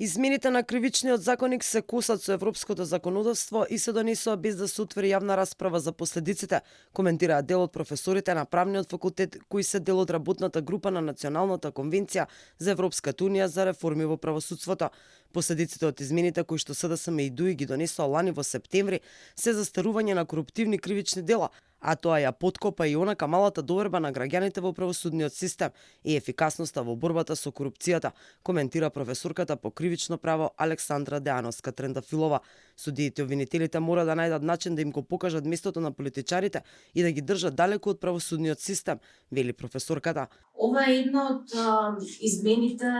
Измените на кривичниот законник се косат со европското законодавство и се донесоа без да се отвори јавна расправа за последиците, коментираа дел од професорите на правниот факултет кои се дел од работната група на Националната конвенција за Европската унија за реформи во правосудството. Последиците од измените кои што СДСМ и ДУИ ги донесоа лани во септември се застарување на коруптивни кривични дела, а тоа ја поткопа и онака малата доверба на граѓаните во правосудниот систем и ефикасноста во борбата со корупцијата, коментира професорката по кривично право Александра Деановска Трендафилова. Судиите и обвинителите мора да најдат начин да им го покажат местото на политичарите и да ги држат далеку од правосудниот систем, вели професорката. Ова е една од измените,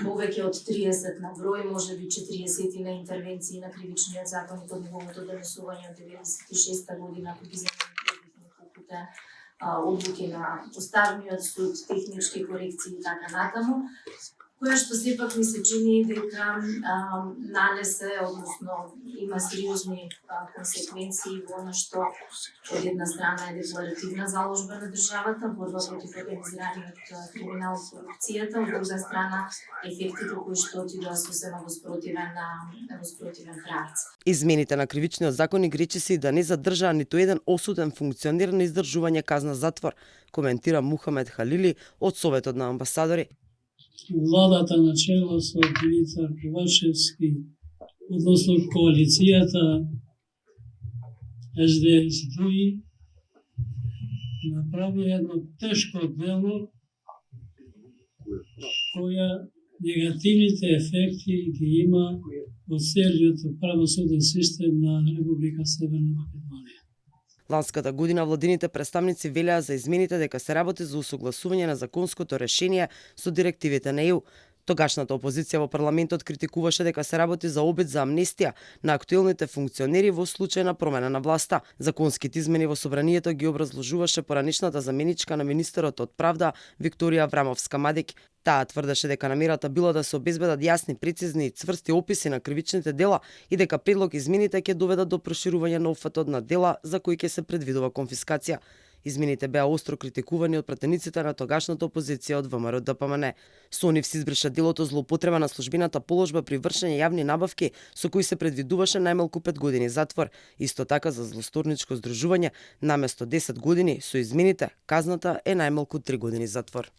повеќе од 30 на број, можеби 40 на интервенции на кривичниот законник од неговото донесување од 96 година, кои ги неколкуте одлуки на Уставниот суд, технички корекции и така натаму, која што сепак ми се чини дека нанесе, односно има сериозни консеквенции во она што од една страна е декларативна заложба на државата, борба против организираниот криминал и корупцијата, од друга страна ефектите кои што отидоа сосема во спротивен правец. Измените на кривичниот законник речиси да не задржаа ниту еден осуден функционер на издржување казна затвор, коментира Мухамед Халили од Советот на амбасадори. Владата на чело со Димитар Ковачевски, односно коалицијата СДС-ДУИ, направи едно тешко дело која негативните ефекти ги има во целиот правосуден систем на Република Северна Македонија. Ланската година владините представници велеа за измените дека се работи за усогласување на законското решение со директивите на ЕУ. Тогашната опозиција во парламентот критикуваше дека се работи за обид за амнестија на актуелните функционери во случај на промена на власта. Законските измени во собранието ги образложуваше поранешната заменичка на министерот од правда Викторија Аврамовска-Мадик. Таа тврдеше дека намерата била да се обезбедат јасни, прецизни и цврсти описи на кривичните дела и дека предлог измените ќе доведат до проширување на опфатот на дела за кои ќе се предвидува конфискација. Измените беа остро критикувани од пратениците на тогашната опозиција од ВМРО-ДПМН. Со нив се избриша делото злоупотреба на службената положба при вршење јавни набавки, со кои се предвидуваше најмалку 5 години затвор. Исто така за злосторничко здружување, наместо 10 години, со измените казната е најмалку 3 години затвор.